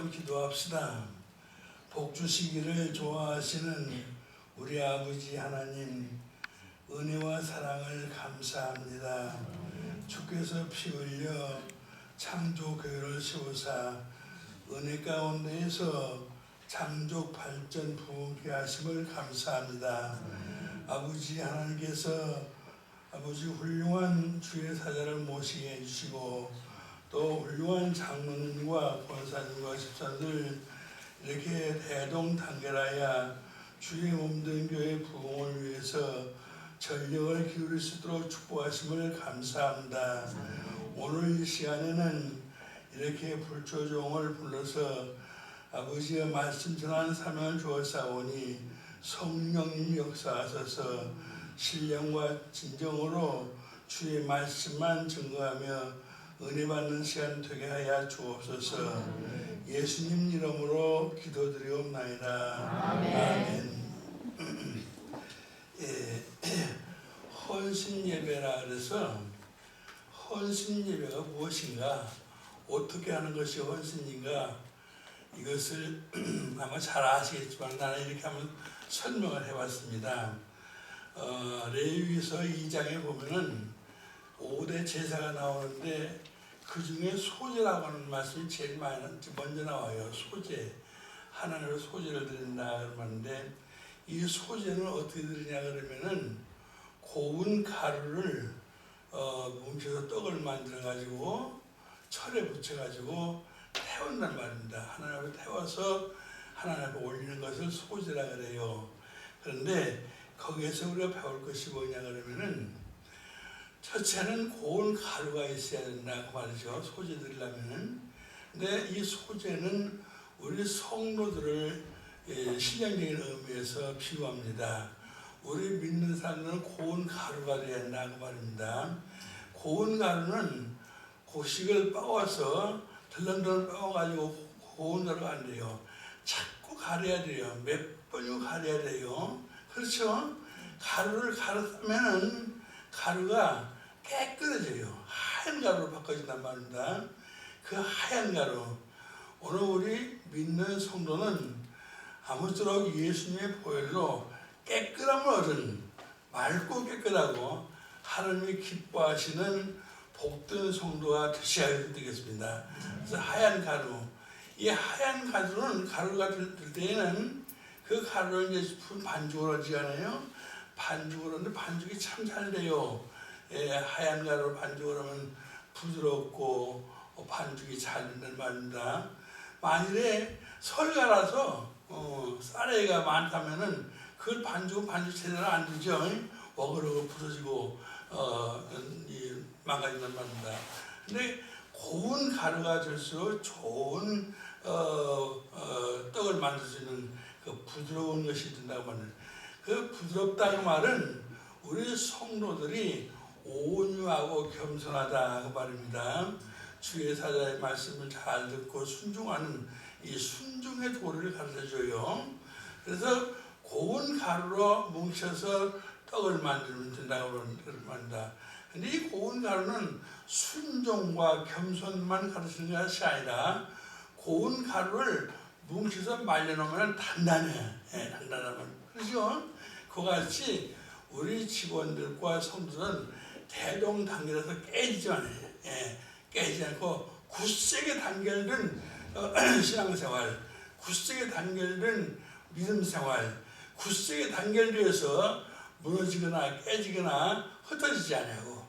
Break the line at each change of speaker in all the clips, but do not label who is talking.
기도합시다. 복 주시기를 좋아하시는 우리 아버지 하나님, 은혜와 사랑을 감사합니다. 주께서 피 흘려 창조교회를 세우사 은혜 가운데에서 창조 발전 부흥케 하심을 감사합니다. 아버지 하나님께서 아버지 훌륭한 주의 사자를 모시게 해주시고 또 훌륭한 장로님과 권사님과 집사들 이렇게 대동단결하여 주의 몸된 교회 부흥을 위해서 전력을 기울일 수 있도록 축복하심을 감사합니다. 오늘 이 시간에는 이렇게 불초종을 불러서 아버지의 말씀 전하는 사명을 주었사오니 성령님 역사하셔서 신령과 진정으로 주의 말씀만 증거하며 은혜 받는 시간 되게 하여 주옵소서. 예수님 이름으로 기도드리옵나이다. 아멘. 헌신 예배라 그래서 헌신 예배가 무엇인가, 어떻게 하는 것이 헌신인가, 이것을 아마 잘 아시겠지만 나는 이렇게 한번 설명을 해봤습니다. 레위기서 2장에 보면은 5대 제사가 나오는데 그 중에 소제라고 하는 말씀이 제일 먼저 나와요. 소제. 하나님으로 소제를 드린다 그러는데 이 소제는 어떻게 드리냐 그러면은 고운 가루를 뭉쳐서 떡을 만들어 가지고 철에 붙여 가지고 태운단 말입니다. 하나님 앞에 태워서 하나님 앞에 올리는 것을 소제라 그래요. 그런데 거기에서 우리가 배울 것이 뭐냐 그러면은 첫째는 고운 가루가 있어야 된다고 말이죠. 소제 드리려면은. 근데 이 소제는 우리 성도들을 신령적인 의미에서 비유합니다. 우리 믿는 사람들은 고운 가루가 되어야 한다고 말입니다. 고운 가루는 곡식을 빻아서 덜렁덜렁 빻아가지고 고운 가루가 안 돼요. 자꾸 가려야 돼요. 몇 번이고 가려야 돼요. 그렇죠? 가루를 갈았으면은 가루가 깨끗해져요. 하얀 가루로 바꿔진단 말입니다. 그 하얀 가루, 오늘 우리 믿는 성도는 아무쪼록 예수님의 보혈로 깨끗함을 얻은, 맑고 깨끗하고 하나님이 기뻐하시는 복된 성도가 되셔야 되겠습니다. 그래서 하얀 가루, 이 하얀 가루가 들 때에는 그 가루를 이제 반죽을 하잖아요. 반죽을 하는데 반죽이 참 잘 돼요. 하얀 가루로 반죽을 하면 부드럽고 반죽이 잘 된다는 말입니다. 만일에 설가라서 쌀에가 많다면은 그 반죽은 반죽 제대로 안 되죠. 어그러고 부서지고 망가진단 말입니다. 근데 고운 가루가 될수록 좋은 떡을 만들 수 있는 그 부드러운 것이 된다고 말합니다. 그 부드럽다는 말은 우리 성도들이 온유하고 겸손하다 그 말입니다. 주의 사자의 말씀을 잘 듣고 순종하는 이 순종의 도리를 가르쳐줘요. 그래서 고운 가루로 뭉쳐서 떡을 만들면 된다고 말합니다. 근데 이 고운 가루는 순종과 겸손만 가르치는 것이 아니라 고운 가루를 뭉쳐서 말려놓으면 단단해. 단단하면. 그렇죠? 그와 같이 우리 직원들과 성도는 대동단결해서 깨지지 않아요. 깨지지 않고 굳세게 단결된 신앙생활, 굳세게 단결된 믿음생활, 굳세게 단결되어서 무너지거나 깨지거나 흩어지지 않고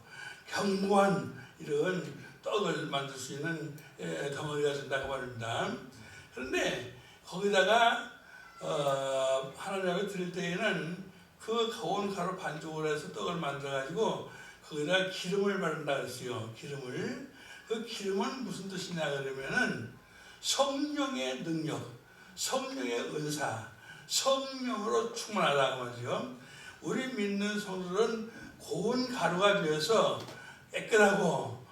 견고한 이런 떡을 만들 수 있는 덩어리가 된다고 말입니다. 그런데 거기다가 하나님 앞에 드릴 때에는 그 고운 가루 반죽을 해서 떡을 만들어 가지고 거기다 기름을 바른다 그랬어요. 기름을. 그 기름은 무슨 뜻이냐 그러면은 성령의 능력, 성령의 은사, 성령으로 충만하다고 말이죠. 우리 믿는 성도들은 고운 가루가 되어서 깨끗하고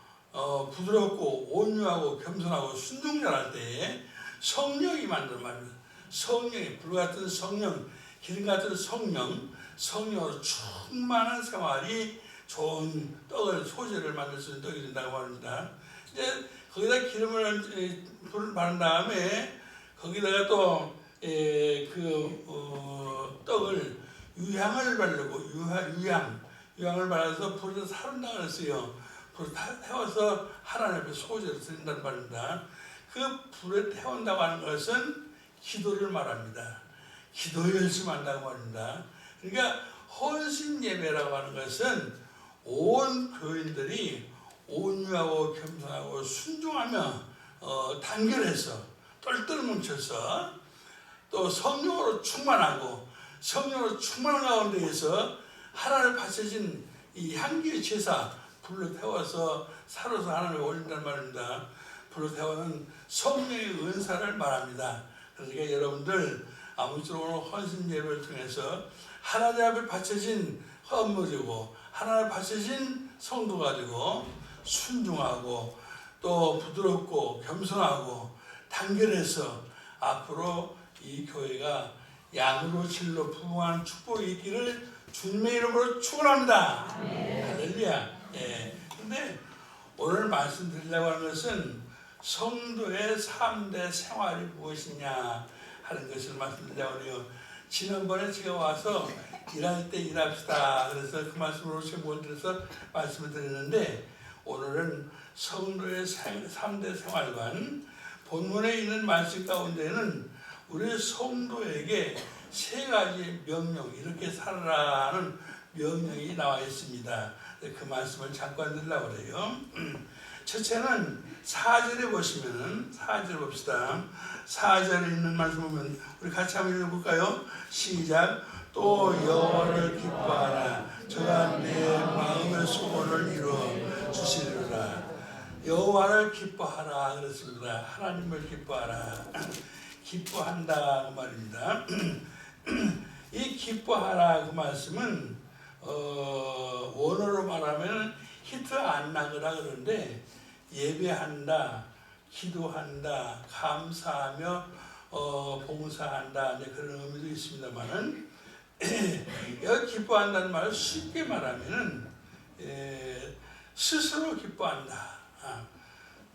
부드럽고 온유하고 겸손하고 순종자할 때에 성령이 만든 말입니다. 성령이, 불같은 성령, 기름 같은 성령으로 충만한 생활이 좋은 떡을, 소재를 만들 수 있는 떡이 된다고 합니다. 이제 거기다 불을 바른 다음에 거기다가 또 떡을 유향을 바르고 유향을 발라서 불에서 사른다 그랬어요. 불을 태워서 하나님 앞에 소제로 드린다는 말입니다. 그 불에 태운다고 하는 것은 기도를 말합니다. 기도에 열심한다고 말입니다. 그러니까 헌신 예배라고 하는 것은 온 교인들이 온유하고 겸손하고 순종하며 단결해서 똘똘 뭉쳐서 또 성령으로 충만하고 성령으로 충만한 가운데에서 하나님을 바쳐진 이 향기의 제사 불로 태워서 살아서 하나님을 올린다는 말입니다. 불로 태우는 성령의 은사를 말합니다. 그러니까 여러분들 아무쪼록 헌신 예배를 통해서 하나님 앞에 바쳐진 헌물이고 하나님 앞에 바쳐진 성도 가지고 순종하고 또 부드럽고 겸손하고 단결해서 앞으로 이 교회가 양으로 질로 부흥하는 축복이 있기를 주님의 이름으로 축원합니다. 할렐루야. 그런데 오늘 말씀드리려고 하는 것은 성도의 3대 생활이 무엇이냐 하는 것을 말씀드리려고 해요. 지난번에 제가 와서 일할 때 일합시다. 그래서 그 말씀으로 제목을 들어서 말씀을 드리는데 오늘은 성도의 3대 생활관 본문에 있는 말씀 가운데는 우리 성도에게 3가지 명령, 이렇게 살아라는 명령이 나와 있습니다. 그 말씀을 잠깐 드리려고 그래요. 첫째는 4절에 보시면은 4절 봅시다. 4절에 있는 말씀 보면 우리 같이 한번 읽어볼까요? 시작. 또 여호와를 기뻐하라. 저가 내 마음의 소원을 이루어 주시리라. 여호와를 기뻐하라 그랬습니다. 하나님을 기뻐하라. 기뻐한다 그 말입니다. 이 기뻐하라 그 말씀은 원어로 말하면 히트 안나그라 그러는데 예배한다, 기도한다, 감사하며 봉사한다 그런 의미도 있습니다만은 여기 기뻐한다는 말을 쉽게 말하면은 스스로 기뻐한다,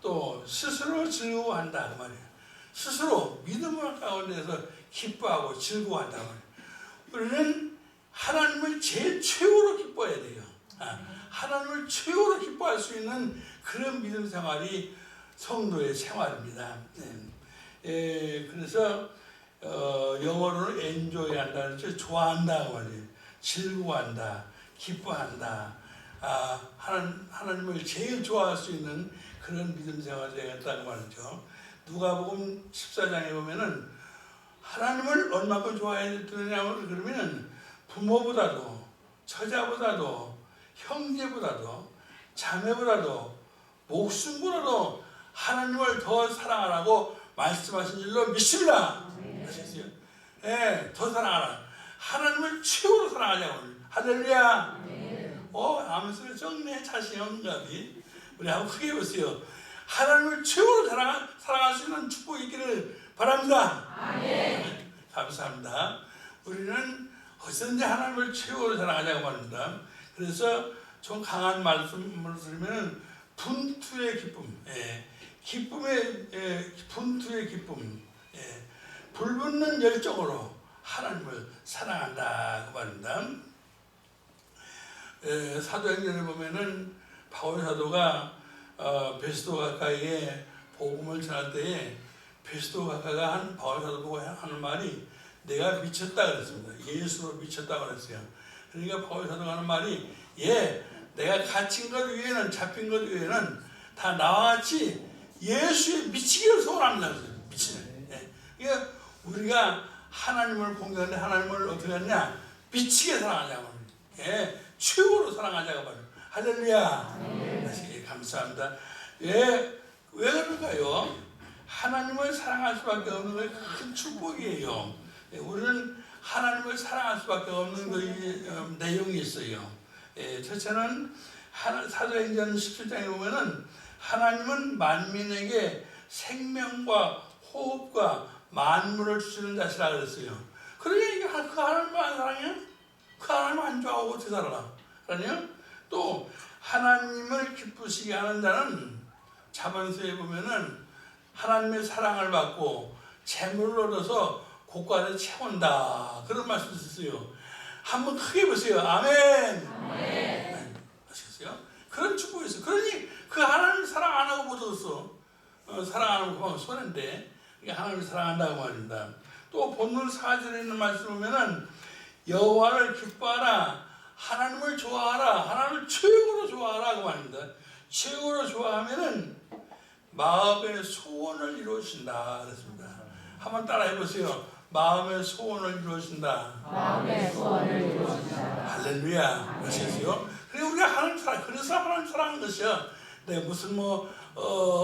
또 스스로 즐거워한다 그 말이에요. 스스로 믿음을 가운데서 기뻐하고 즐거워한다 그 말이에요. 우리는 하나님을 제일 최고로 기뻐해야 돼요. 하나님을 최고로 기뻐할 수 있는 그런 믿음 생활이 성도의 생활입니다. 그래서 영어로는 enjoy 한다는 뜻, 좋아한다 말이에요. 즐거워한다, 기뻐한다. 하나님을 제일 좋아할 수 있는 그런 믿음 생활이 되겠다는 말이죠. 누가복음 14장에 보면은 하나님을 얼마큼 좋아해야 되느냐고 그러면은 부모보다도 처자보다도 형제보다도 자매보다도 목숨보다도 하나님을 더 사랑하라고 말씀하신 줄로 믿습니다. 아시겠어요? 더 사랑하라. 하나님을 최고로 사랑하자고. 할렐루야. 아무튼 정내 자신이 없는가 비. 우리 한번 크게 보세요. 하나님을 최고로 사랑할 수 있는 축복이 있기를 바랍니다. 감사합니다. 우리는 어쩐지 하나님을 최고로 사랑하자고 말합니다. 그래서 좀 강한 말씀을 들으면 분투의 기쁨, 분투의 기쁨, 불붙는 열정으로 하나님을 사랑한다 그 말입니다. 사도행전에 보면은 바울 사도가 베스도 가까이에 복음을 전할 때에 베스도 가까이가 한 바울 사도 보고 하는 말이 내가 미쳤다 그랬습니다. 예수로 미쳤다 그랬어요. 그러니까 바울 사도가 하는 말이 내가 갇힌 것 위에는 잡힌 것 위에는 다 나와 같이 예수에 미치기를 소원합니다. 미치네. 그러니까 우리가 하나님을 공경하는데 하나님을 어떻게 하냐? 미치게 사랑하자고. 최고로 사랑하자고 말이에요. 할렐루야. 감사합니다. 왜 그럴까요? 하나님을 사랑할 수밖에 없는 게 큰 축복이에요. 우리는 하나님을 사랑할 수밖에 없는 그 내용이 있어요. 첫째는 사도행전 17장에 보면은 하나님은 만민에게 생명과 호흡과 만물을 주시는 자시라 그랬어요. 그러니까 그 하나님만 안 사랑해요? 그 하나님 안 좋아하고 어떻게 살아라? 아니요? 또 하나님을 기쁘시게 하는 자는 자문서에 보면은 하나님의 사랑을 받고 재물을 얻어서 곳간에 채운다 그런 말씀이 있어요. 한번 크게 보세요. 아멘. 아멘. 아시겠어요? 그런 축복이 있어요. 그러니 그 하나님을 사랑 안 하고 못 얻었어. 사랑 안 하고 그만 손해인데 하나님을 사랑한다고 말입니다. 또 본문 4절에 있는 말씀 보면은 여호와를 기뻐하라, 하나님을 좋아하라, 하나님을 최고로 좋아하라 그 말입니다. 최고로 좋아하면은 마음의 소원을 이루신다 그랬습니다. 한번 따라해 보세요. 마음의 소원을 이루신다. 마음의 소원을 이루신다. 할렐루야. 아시겠어요? 그래 우리가 하나님 사랑, 그래서 하나님 사랑하는 것이야. 내가 무슨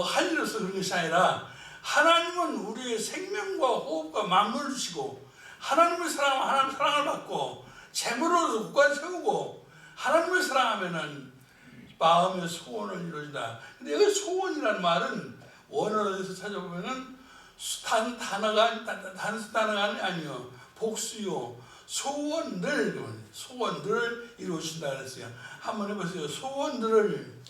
할 일로서 그런 것이 아니라 하나님은 우리의 생명과 호흡과 만물을 주시고 하나님을 사랑하면 하나님 사랑을 받고 재물로서 국가를 세우고 하나님을 사랑하면은 마음의 소원을 이루어진다. 근데 여기 소원이라는 말은 원어에서 찾아보면은 단어가 아니요 복수요 소원들을 이루어진다 그랬어요. 한번 해보세요. 소원들을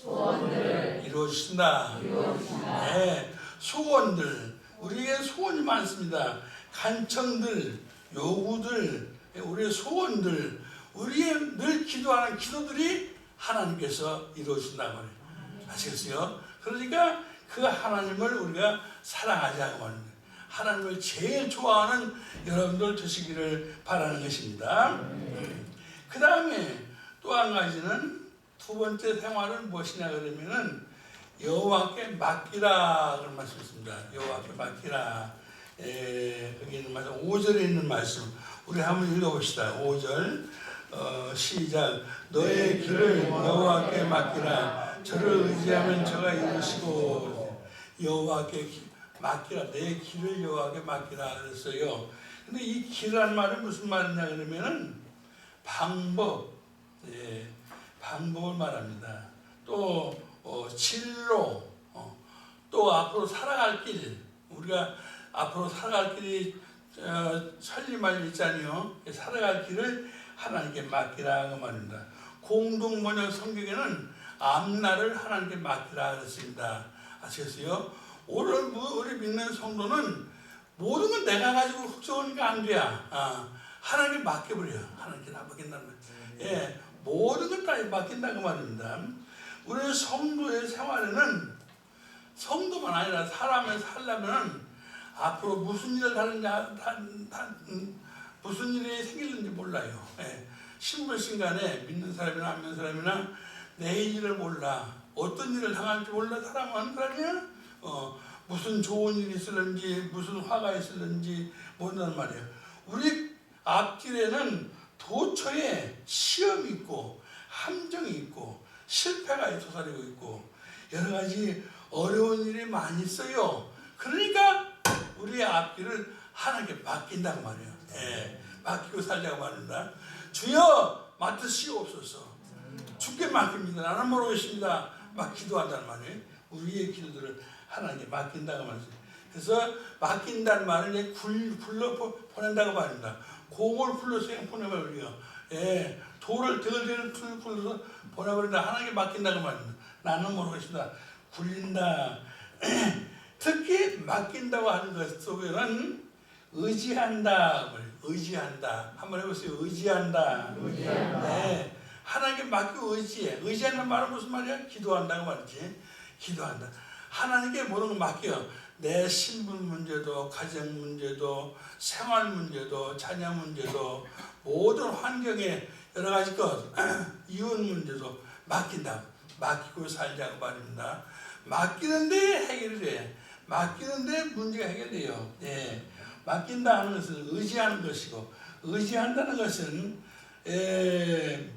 이루어진다. 네, 소원들 우리의 소원이 많습니다. 간청들, 요구들, 우리의 소원들, 우리의 늘 기도하는 기도들이 하나님께서 이루어진다고 말해요. 아시겠어요? 그러니까 그 하나님을 우리가 사랑하자고 합니다. 하나님을 제일 좋아하는 여러분들 되시기를 바라는 것입니다. 그 다음에 또 한 가지는 두 번째 생활은 무엇이냐 그러면은 여호와께 맡기라 그런 말씀이 있습니다. 여호와께 맡기라. 거기 있는 말씀 5절에 있는 말씀 우리 한번 읽어봅시다. 5절 시작. 너의 길을 여호와께 맡기라. 저를 의지하면 저가 이루시고. 여호와께 맡기라. 내 길을 여호와께 맡기라 그랬어요. 근데 이 길이라는 말은 무슨 말이냐 그러면은 방법을 말합니다. 또 진로, 또 앞으로 살아갈 길, 우리가 앞으로 살아갈 길이 살림할 있잖아요. 살아갈 길을 하나님께 맡기라 그 말입니다. 공동 번역 성경에는 앞날을 하나님께 맡기라 그랬습니다. 아시겠어요? 오늘 우리 믿는 성도는 모든 건 내가 가지고 걱정하니까 안 돼야. 하나님께 맡겨버려. 하나님께 다 맡긴다는 거예요. 예, 모든 걸 다 맡긴다 그 말입니다. 우리 성도의 생활에는 성도만 아니라 사람을 살려면 앞으로 무슨 일을 하는지 무슨 일이 생길는지 몰라요. 예. 신불신간에 믿는 사람이나 안 믿는 사람이나 내일을 몰라. 어떤 일을 당할지 몰라. 사람은 그러냐? 무슨 좋은 일이 있을는지 무슨 화가 있을는지 모른단 말이에요. 우리 앞길에는 도처에 시험이 있고 함정이 있고 실패가 도사리고 있고 여러 가지 어려운 일이 많이 있어요. 그러니까 우리의 앞길을 하나님께 맡긴다고 말이에요. 예, 맡기고 살자고 말입니다. 주여 맡으시옵소서. 주께 맡깁니다. 나는 모르겠습니다. 막 기도한다는 말이에요. 우리의 기도들을 하나님께 맡긴다고 말이에요. 그래서 맡긴다는 말은 굴러 보낸다고 말입니다. 공을 불러서 그냥 보내버려요. 예, 돌을 덜덜 불러서 보내버린다. 하나님께 맡긴다고 말입니다. 나는 모르겠습니다. 굴린다. 특히 맡긴다고 하는 것 속에는 의지한다. 의지한다. 한번 해보세요. 의지한다. 네. 하나님께 맡기고 의지해. 의지한다는 말은 무슨 말이야? 기도한다고 말이지. 기도한다. 하나님께 모든 걸 맡겨. 내 신분 문제도, 가정 문제도, 생활 문제도, 자녀 문제도, 모든 환경에 여러 가지 것, 이혼 문제도 맡긴다. 맡기고 살자고 말입니다. 맡기는데 해결이 돼. 맡기는데 문제가 해결돼요. 예. 맡긴다 하는 것은 의지하는 것이고, 의지한다는 것은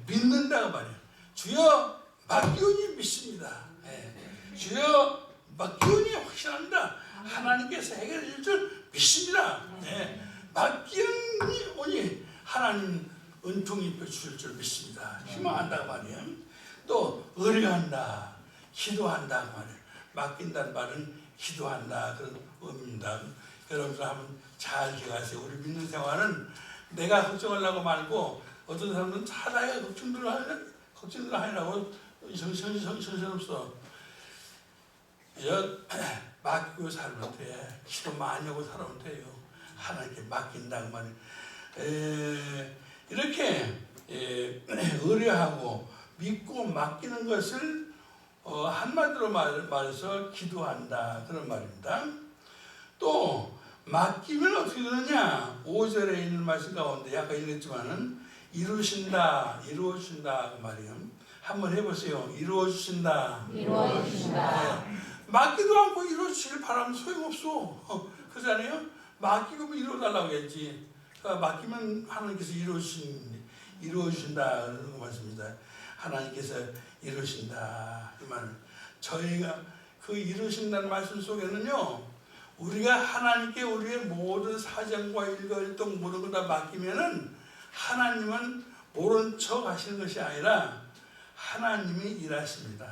믿는다고 말이에요. 주여 맡기오니 믿습니다. 예. 주여 맡기오니 확신합니다. 하나님께서 해결해 줄 줄 믿습니다. 예. 맡기오니 하나님 은총이 입혀 주실 줄 믿습니다. 희망한다고 말이에요. 또 의뢰한다, 기도한다 말이에요. 맡긴다는 말은 기도한다 그런 의미입니다. 여러분들 한번 잘 기억하세요. 우리 믿는 생활은 내가 걱정하려고 말고 어떤 사람들은 자다가 걱정들 하느라고 정신없어. 맡기고 살면 돼. 기도 많이 하고 살면 돼요. 하나님께 맡긴다고 말이에요. 이렇게 의뢰하고 믿고 맡기는 것을 한마디로 말해서 기도한다 그런 말입니다. 또 맡기면 어떻게 되느냐? 5절에 있는 말씀 가운데 아까 읽었지만은 이루신다, 이루어주신다 그 말이에요. 한번 해보세요. 이루어주신다.
이루어주신다.
맡기도 않고 이루어주시길 바라면 소용없어. 그러잖아요. 맡기고 이루어달라고 했지. 맡기면 하나님께서 이루어주신다 그런 말씀입니다. 하나님께서 이루신다 이 말. 저희가 그 이루신다는 말씀 속에는요, 우리가 하나님께 우리의 모든 사정과 일거일동 모든 걸 다 맡기면은 하나님은 모른 척 하시는 것이 아니라 하나님이 일하십니다.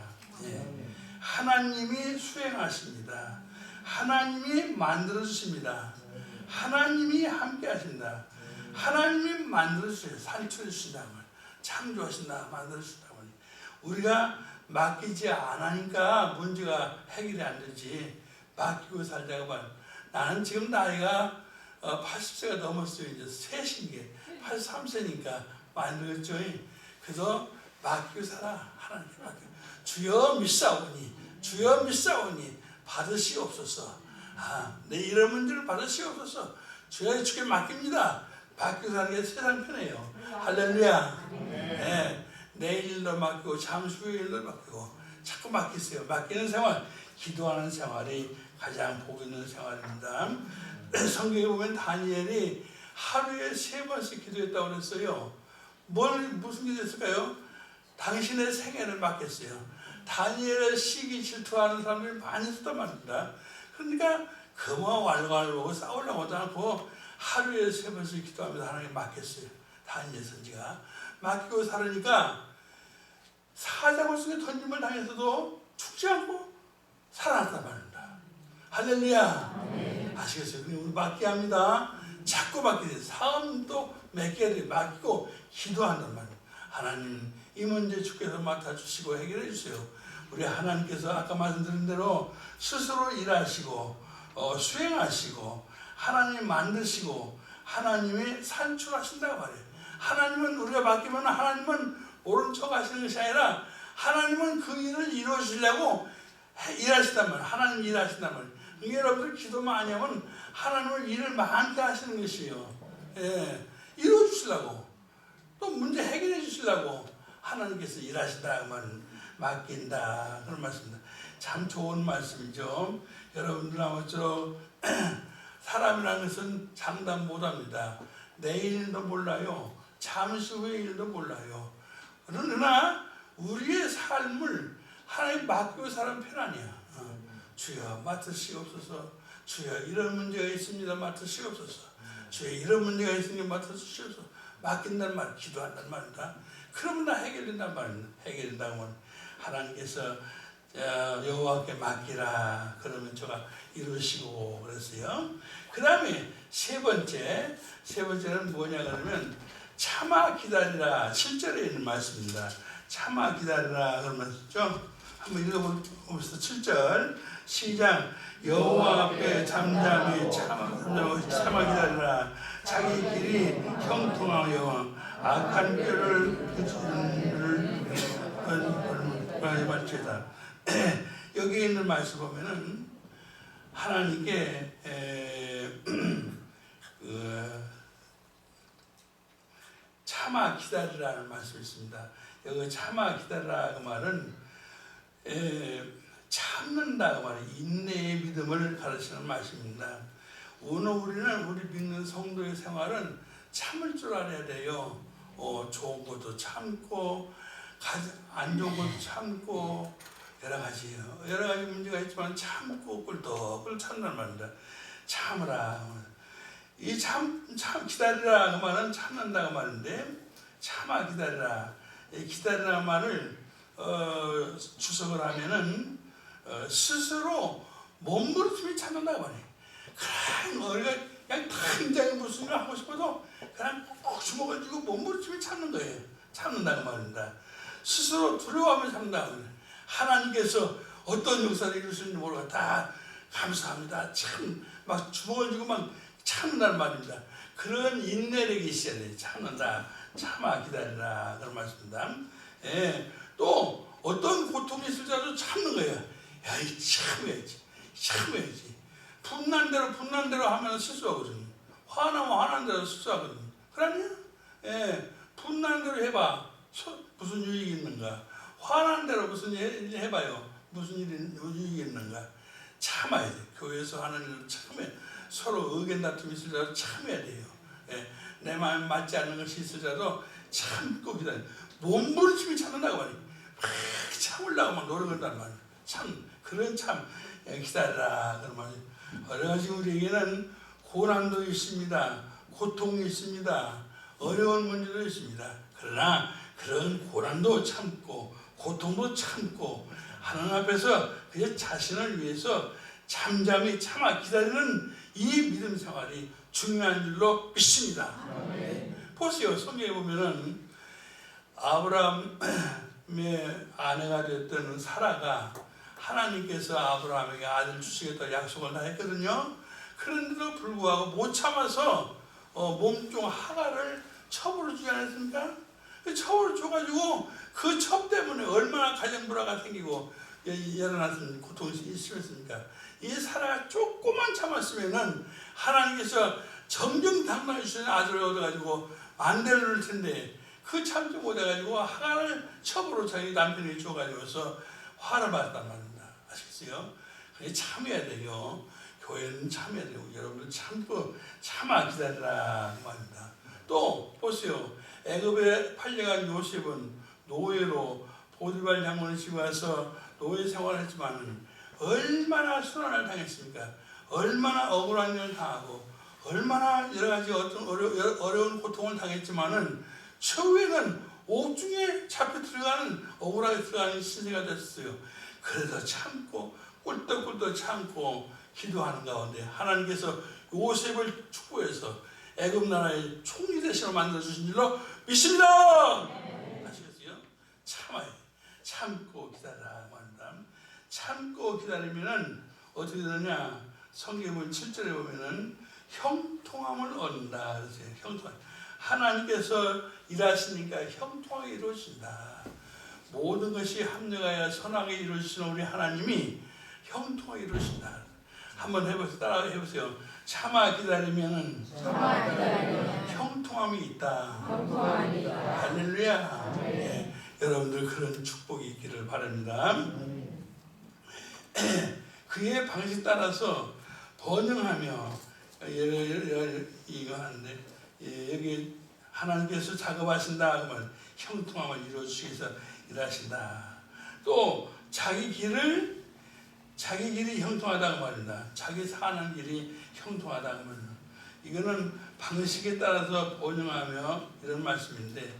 하나님이 수행하십니다. 하나님이 만들어주십니다. 하나님이 함께 하신다. 하나님이 만들어주세요. 산출해주신다. 창조하신다. 만들어주신다. 우리가 맡기지 않으니까 문제가 해결이 안 되지. 맡기고 살자고 말. 나는 지금 나이가 80세가 넘었어요. 이제 셋인 게 83세니까 많이 늙었죠. 그래서 맡기고 살아. 하나님께 맡겨. 주여 믿사오니, 주여 믿사오니 받으시옵소서. 내 이런 문제를 받으시옵소서. 주여 주께 맡깁니다. 맡기고 사는 게 세상 편해요. 할렐루야. 네. 내일 일도 맡기고 잠시 후의 일도 맡기고 자꾸 맡기세요. 맡기는 생활, 기도하는 생활이 가장 복 있는 생활입니다. 성경에 보면 다니엘이 하루에 3번씩 기도했다고 그랬어요. 무슨 기도했을까요? 당신의 생애를 맡겼어요. 다니엘의 시기 질투하는 사람들이 많이 있었단 말입니다. 그러니까 그만 왈가왈부하고 싸우려고 하지 않고 하루에 3번씩 기도하면서 하나님께 맡겼어요. 다니엘 선지가 맡기고 살으니까 사자굴 속에 던짐을 당해서도 죽지 않고 살아났단 말입니다. 할렐루야. 아시겠어요? 우리 맡겨야 합니다. 자꾸 맡겨야 돼요. 삶도 맡겨야 돼요. 맡기고 기도한단 말이에요. 하나님 이 문제 주께서 맡아주시고 해결해 주세요. 우리 하나님께서 아까 말씀드린 대로 스스로 일하시고 수행하시고 하나님 만드시고 하나님이 산출하신다고 말해요. 하나님은 우리가 맡기면 하나님은 모른 척 하시는 것이 아니라 하나님은 그 일을 이루어주려고 일하신단 말이에요. 하나님 일하신단 말이에요. 그러니까 여러분들 기도 많이 하면 하나님은 일을 많게 하시는 것이에요. 이루어주시려고 또 문제 해결해 주시려고 하나님께서 일하신다 그 말은 맡긴다 그런 말씀입니다. 참 좋은 말씀이죠. 여러분들 아무쪼록 사람이라는 것은 장담 못합니다. 내일 일도 몰라요. 잠시 후의 일도 몰라요. 그러나 우리의 삶을 하나님 맡기고 사는 편 아니야. 주여 맡으시옵소서. 주여 이런 문제가 있습니다. 맡으시옵소서. 주여 이런 문제가 있으니 맡으시옵소서. 맡긴단 말, 기도한단 말이다. 그러면 다 해결된단 말입니다. 해결된다고 하면 하나님께서 여호와께 맡기라. 그러면 저가 이루시고 그랬어요. 그 다음에 세 번째는 뭐냐 그러면 참아 기다리라. 7절에 있는 말씀입니다. 참아 기다리라 그런 말씀이죠. 한번 읽어봅시다. 7절 시작. 여호와 앞에 잠잠히 참아 기다리라. 자기 길이 형통하여 악한 꾀를 말지다. 여기 있는 말씀 보면은 하나님께 참아 기다리라는 말씀이 있습니다. 여기 참아 기다리라 그 말은 참는다 그 말은 인내의 믿음을 가르치는 말씀입니다. 오늘 우리는 우리 믿는 성도의 생활은 참을 줄 알아야 돼요. 좋은 것도 참고 안 좋은 것도 참고 여러 가지 문제가 있지만 참고 꿀떡을 참는 말입니다. 참으라. 이 참 기다리라 그 말은 참는다 그 말인데 참아 기다리라. 이 기다리라 말을 주석을 하면은 스스로 몸부림치며 참는다 그 말이에요. 그냥 우리가 그냥 당장에 무슨 일을 하고 싶어도 그냥 꼭 주먹을 몸부림치며 참는 거예요. 참는다 그 말입니다. 스스로 두려워하며 참는다 그 말이에요. 하나님께서 어떤 역사를 이루시는지 모르고 다 감사합니다. 참 막 주먹을 쥐고 막 참는다는 말입니다. 그런 인내력이 있어야 돼요. 참는다. 참아 기다리라. 그런 말씀입니다. 예, 또 어떤 고통이 있을지라도 참는 거예요. 야, 이 참아야지. 분난 대로 하면 실수하거든요. 화나면 화난 대로 실수하거든요. 그러냐? 예, 분난 대로 해봐. 무슨 유익이 있는가? 화난 대로 무슨 일 해봐요. 무슨 유익이 있는가? 참아야 돼. 교회에서 하는 일을 참아야 돼. 서로 의견 다툼이 있을지라도 참아야 돼요. 예, 내 마음에 맞지 않는 것이 있을지라도 참고 기다려. 몸부림치면 참는다고 말이에요. 막 참으려고 막 노력한단 말이에요. 그런 기다려라. 그런 말이에요. 여러 가지 우리에게는 고난도 있습니다. 고통이 있습니다. 어려운 문제도 있습니다. 그러나 그런 고난도 참고 고통도 참고 하나님 앞에서 그의 자신을 위해서 잠잠히 참아 기다리는 이 믿음 생활이 중요한 줄로 믿습니다. 보세요. 성경에 보면은 아브라함의 아내가 됐던 사라가 하나님께서 아브라함에게 아들 주시겠다고 약속을 다 했거든요. 그런데도 불구하고 못 참아서 몸종 하가를 첩으로 주지 않았습니까? 첩으로 줘가지고 그 첩 때문에 얼마나 가정불화가 생기고 일어났습니까? 고통이 심했습니까? 이 사라가 조금만 참았으면은 하나님께서 정정당당히 주신 아들을 얻어가지고 만대를 누릴 텐데 그 참지 못해가지고 하가를 첩으로 자기 남편에게 줘가지고서 화를 받았단 말입니다. 아시겠어요? 그게 참아야 돼요. 교회는 참아야 되고 여러분들 참아 기다리라 그 말입니다. 또 보세요. 애굽에 팔려간 요셉은 노예로 보디발 장군을 지고 와서 노예 생활을 했지만 얼마나 순환을 당했습니까? 얼마나 억울한 일을 당하고 얼마나 여러 가지 어떤 어려운 고통을 당했지만은 최후에는 옥중에 잡혀 들어가는 억울하게 들어가는 신세가 됐어요. 그래서 참고 꿀떡꿀떡 참고 기도하는 가운데 하나님께서 요셉을 축복해서 애굽 나라의 총리 대신으로 만들어 주신 줄로 믿습니다. 아시겠어요? 참아요. 참고 기다리라 말한다. 참고 기다리면은 어떻게 되느냐? 성경을 7절에 보면은 형통함을 얻는다. 그러세요. 형통. 하나님께서 일하시니까 형통하게 이루어진다. 모든 것이 합력하여 선하게 이루어지시는 우리 하나님이 형통하게 이루어진다. 한번 해보세요. 따라 해보세요. 참아 기다리면은 형통함이 있다. 할렐루야. 네. 여러분들 그런 축복이 있기를 바랍니다. 그의 방식 따라서 번영하며 이거 하는데 여기 하나님께서 작업하신다 그러면 형통함을 이루어주시기 위해서 일하신다. 또 자기 길이 형통하다고 말입니다. 자기 사는 길이 형통하다고 말입니다. 이거는 방식에 따라서 번영하며 이런 말씀인데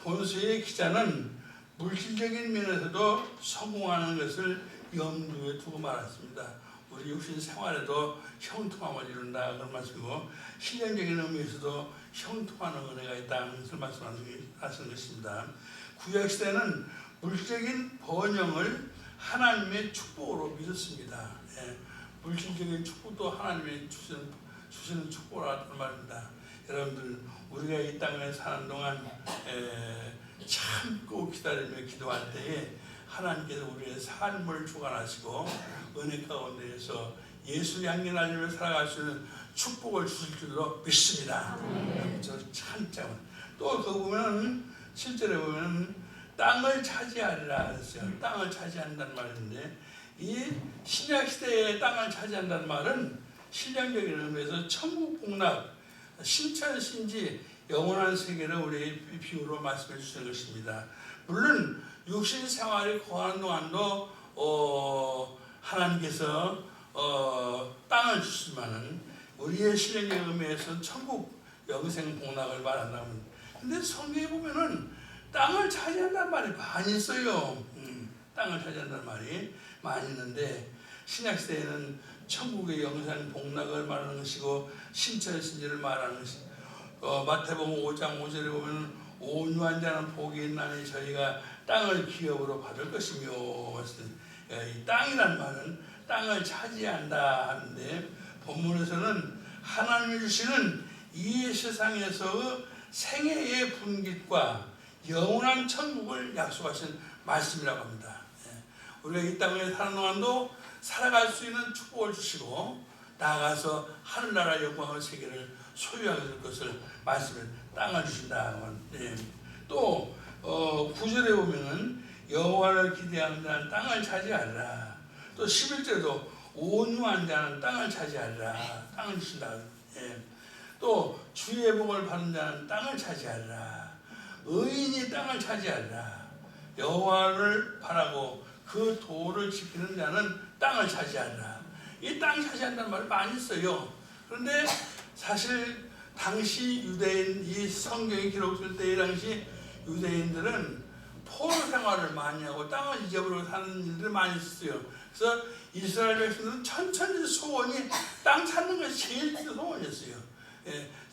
본서의 기자는 물질적인 면에서도 성공하는 것을 염두에 두고 말았습니다. 우리 육신 생활에도 형통함을 이룬다 그런 말씀이고 신령적인 의미에서도 형통하는 은혜가 있다는 것을 말씀하시는 것입니다. 구약시대는 물질적인 번영을 하나님의 축복으로 믿었습니다. 예, 물질적인 축복도 하나님의 주시는 축복이라는 말입니다. 여러분들 우리가 이 땅에 사는 동안 참고 기다리며 기도할 때에 하나님께서 우리의 삶을 주관하시고 은혜 가운데에서 예수 향기 날리며 살아갈 수 있는 축복을 주실 줄로 믿습니다. 저 참자면 또 그 보면 실제로 보면 땅을 차지하리라 그랬어요. 땅을 차지한다는 말인데 이 신약 시대에 땅을 차지한다는 말은 신령적인 의미에서 천국 복락, 신천신지 영원한 세계를 우리의 비유로 말씀해 주시는 것입니다. 물론 육신 생활에 거하는 동안도 하나님께서 땅을 주시지만은 우리의 신령의 의미에서 천국 영생 복락을 말한다면, 근데 성경에 보면은 땅을 차지한다는 말이 많이 있어요. 땅을 차지한다는 말이 많이 있는데 신약 시대에는 천국의 영생 복락을 말하는 것이고 신천신지를 말하는 것이 마태복음 5장 5절에 보면 온유한 자는 복이 있나니 저희가 땅을 기업으로 받을 것이며 이 땅이란 말은 땅을 차지한다 하는데 본문에서는 하나님이 주시는 이 세상에서 생애의 분깃과 영원한 천국을 약속하신 말씀이라고 합니다. 우리가 이 땅에 사는 동안도 살아갈 수 있는 축복을 주시고 나아가서 하늘나라 영광의 세계를 소유하게 될 것을 말씀해 땅을 주신다. 또 9절에 보면은 여호와를 기대하는 자는 땅을 차지하리라. 또 11절에도 온유한 자는 땅을 차지하리라. 땅을 주신다. 또 주의 복을 받는 자는 땅을 차지하리라. 의인이 땅을 차지하리라. 여호와를 바라고 그 도를 지키는 자는 땅을 차지하리라. 이 땅 차지한다는 말을 많이 써요. 그런데 사실 당시 유대인, 이 성경이 기록될 때 이 당시 유대인들은 포로 생활을 많이 하고 땅을 잊어버리고 사는 일들을 많이 있어요. 그래서 이스라엘 백성들은 천천히 소원이 땅 찾는 것이 제일 큰 소원이었어요.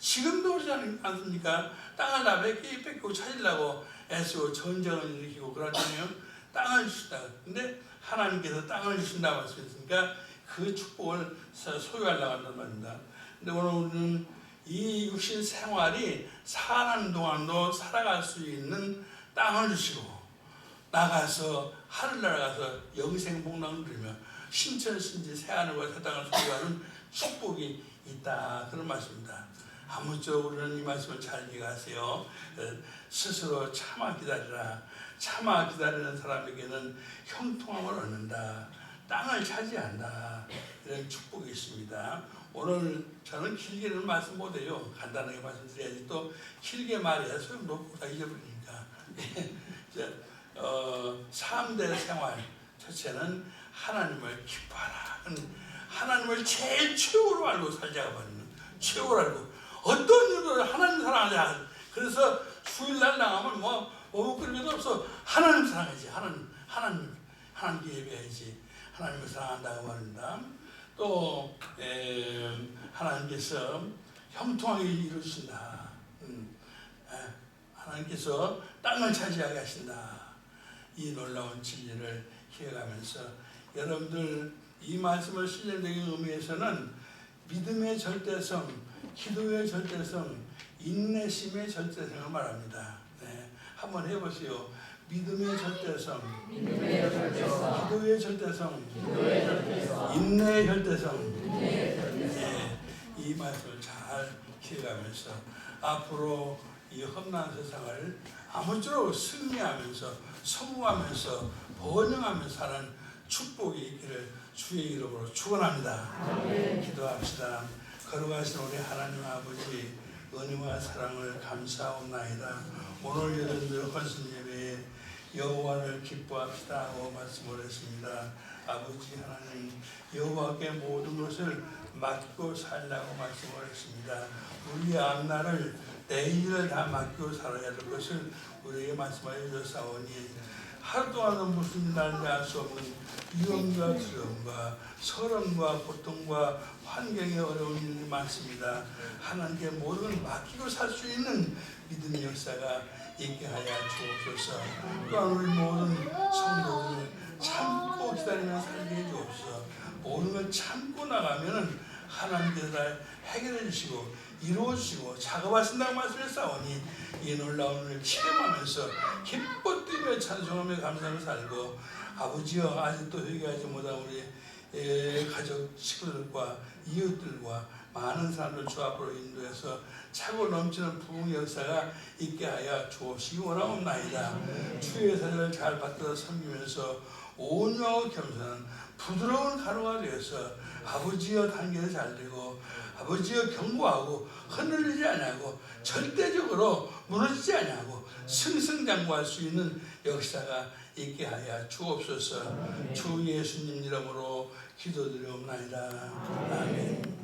지금도 그러지 않습니까? 땅을 다 뺏기고 찾으려고 애쓰고 전쟁을 일으키고 그러잖아요. 땅을 주신다. 근데 하나님께서 땅을 주신다고 말씀했으니까 그 축복을 소유하려고 한단 말입니다. 근데 오늘 우리는 이 육신 생활이 사는 동안도 살아갈 수 있는 땅을 주시고 나가서 하늘나라 가서 영생 복락을 누리며 신천신지 새하늘과 새 땅을 소유하는 축복이 있다. 그런 말씀입니다. 아무쪼록 우리는 이 말씀을 잘 이해하세요. 스스로 참아 기다리라. 참아 기다리는 사람에게는 형통함을 얻는다. 땅을 차지한다. 이런 축복이 있습니다. 오늘 저는 길게는 말씀 못해요. 간단하게 말씀드려야지 또 길게 말해야 소용도 없고 다 잊어버리니까. 3대 생활. 첫째는 하나님을 기뻐하라. 하나님을 제일 최고로 알고 살자가 말이에요. 최고로 알고. 어떤 일도 하나님 사랑하자. 그래서 주일날 나가면 먹을 것도 없어. 하나님 사랑하지. 하나님께 예배해야지. 하나님을 사랑한다고 말입니다. 또 하나님께서 형통하게 이루신다. 하나님께서 땅을 차지하게 하신다. 이 놀라운 진리를 기억하면서 여러분들 이 말씀을 실질적인 의미에서는 믿음의 절대성, 기도의 절대성, 인내심의 절대성을 말합니다. 한번 해보세요. 믿음의 절대성, 기도의 절대성, 인내의 절대성. 이 말씀을 잘 기억하면서 앞으로 이 험난한 세상을 아무쪼록 승리하면서 성공하면서 번영하면서 사는 축복이 있기를 주의 이름으로 축원합니다. 기도합시다. 거룩하신 우리 하나님 아버지 은혜와 사랑을 감사하옵나이다. 오늘 여러분들 헌신 예배에 여호와를 기뻐합시다 하고 말씀을 했습니다. 아버지 하나님 여호와께 모든 것을 맡고 살라고 말씀을 했습니다. 우리의 앞날을 내일을 다 맡고 살아야 될 것을 우리에게 말씀하여 주사오니 하루 동안은 무슨 일인지 알 수 없는 위험과 두려움과 서름과 고통과 환경의 어려운 일이 많습니다. 하나님께 모든 걸 맡기고 살 수 있는 믿음의 역사가 있게 하여 주옵소서. 또한 우리 모든 성도들을 참고 기다리며 살게 해 주옵소서. 모든 걸 참고 나가면은 하나님께서 다 해결해 주시고 이루어 주시고 작업하신다고 말씀했사오니 이 놀라운 일을 체험하면서 기뻐 뛰며 찬송하며 감사하며 살고 아버지여 아직도 회개하지 못한 우리 가족 식구들과 이웃들과 많은 사람들 주 앞으로 인도해서 차고 넘치는 부흥의 역사가 있게 하여 주옵시기 원하옵나이다. 주의 사랑을 잘 받들어 섬기면서 온유하고 겸손한 부드러운 가루가 되어서 아버지여 단계를 잘 되고 아버지여 경고하고 흔들리지 아니하고 절대적으로 무너지지 아니하고 승승장구할 수 있는 역사가 있게 하여 주옵소서. 주 예수님 이름으로 기도드리옵나이다. 아멘.